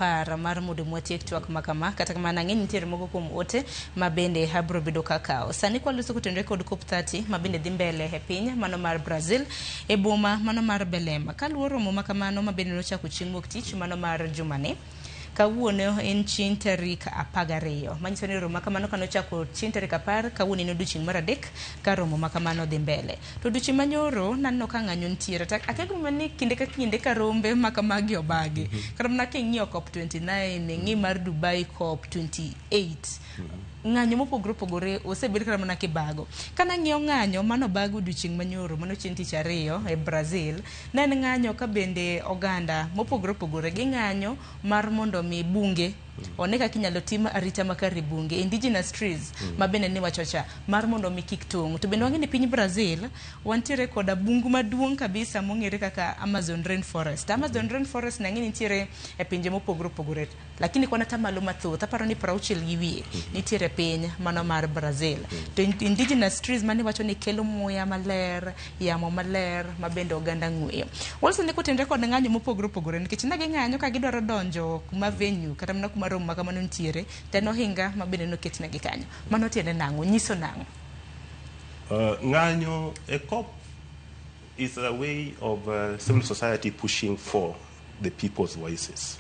apar mar mudo mwatiek twak makama kata kamana ng'eny nitiere moko kuom ote mabende habro bedo kakao. Sani kwa luso kutendre kod COP30 mabende dhi mbele e piny mano mar Brazil e boma mano mar Belema. Kaluoro mo makamano mabende nochako chieng' wuok tich mano mar jumane. Kawuono en chieng' tarik 12 manyiso ni romo makamano kanochako chieng' tarik 10 kawuono en odiochieng' mar adek ka romo makamano dhi mbele. To odiochieng' manyoro naneno ka ng'anyo nitiere akego ni kinde ka kinde ka rombe makamagi obagi kata mana king'iyo COP29 ng'i mar Dubai COP28 ng'anyo mopogore opogore osebed kata mana kibago. Kana ng'iyo ng'anyo mano bago odiochieng' manyoro mano chieng' tich 2 e Brazil ne en ng'anyo ka bende oganda mopogore opogore gi ng'anyo mar mondo mi bunge one kaka inyalo tim arita makare bunge indigenous trees mabende ni wachocha mar mondo mi kik tong'. To bende wang'e ni piny Brazil wantiere koda bungu maduong' kabisa mong'ere kaka Amazon rainforest. Amazon rainforest nang'e nitiere e pinje mopogore opogore lakini kwana tamalo mathoth aparo ni 60 gi wiye nitiere piny mano mar Brazil. To indigenous trees mani wacho ni kelo muya maler, yamo maler mabende oganda ng'weyo. Also ne kotendre kod ng'anyo mopogore opogore nikech nagi ng'anyo ka gidwaro donjo kuma venue kata mana kuma romo makamano nitiere teno hinga mabende noketnegi kanyo. Mano tiende nang'o nyiso nang'o? Ng'anyo a COP is a way of civil society pushing for the people's voices.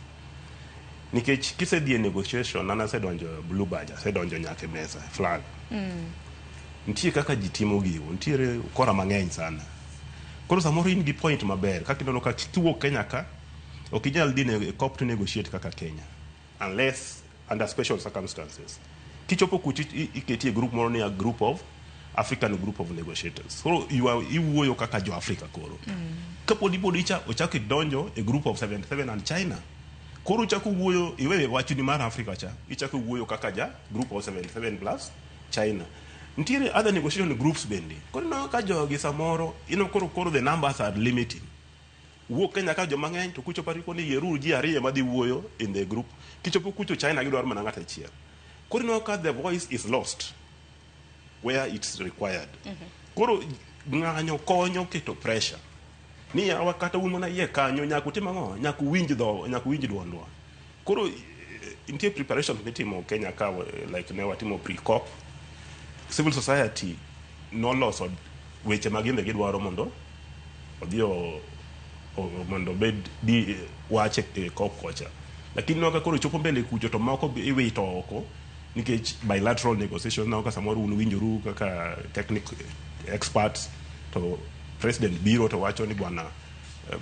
Nikech kisedhi e negotiation ana sedonjo Blue Badge sedonjo nyaka mesa flag. Nitie kaka jitimo giwo nitiere kora mang'eny sana. Koro samoro in gi point maber kaka ineno ka kiwuok Kenya ka okinyal dhi ne COP to negotiate kaka Kenya unless under special circumstances. Kichopo kuchi iketi group moro ni a group of African group of negotiators. So iwuoyo kaka jo Africa koro. Kapodi icha ochako donjo a group of 77 and China. Koro chako wuoyo iwewe wachuni mar Africa cha ichako wuoyo kaka ja group of 77 plus China. Ntiere other negotiation groups bende. Koro no ka jogi samoro koro the numbers are limiting. Wuok Kenya ka joma ng'eny to kucho pariko ni yeru ji ariyo madhi wuoyo in the group. Kichopo kucho China gidwaro mana ng'ata achiel. Koro no ka the voice is lost where it's required. Koro ng'anyo konyo keto pressure. Ni yawa kata un mana ye kanyo nyaku timo ang'o nyaku winj dwondwa. Koro intie preparation mitimo Kenya ka like ne watimo pre-COP. Civil society no loso weche magimbe gidwaro mondo odhio mondo bed di wache COP kocha. Lakini noka koro chopo mbele kucho to moko iwito oko nikech bilateral negotiations na ka samoro unwinjoru kaka technical experts to president biro to wacho ni bwana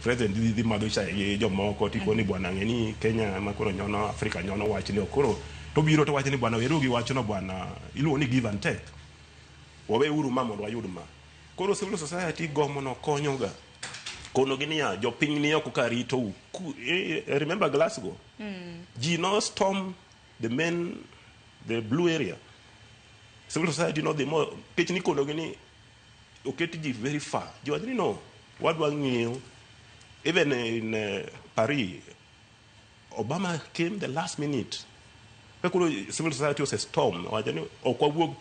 president dhi madhocha jomoko tipo ni bwana ng'eni Kenya makoro nyono Afrika nyono wach ni okoro to biro to wacho ni bwana weru gi wacho no bwana iluwo ni give and take wawe uru ma mondo wayud ma. Koro civil society gomo no konyoga kono ginia jopiny ni ok ka rito remember Glasgow ji no storm the blue area. Civil society no the more pitch ni kono gini oketi ji very far you know what was new even in Paris Obama came the last minute. Civil society was a storm wajani okwawuok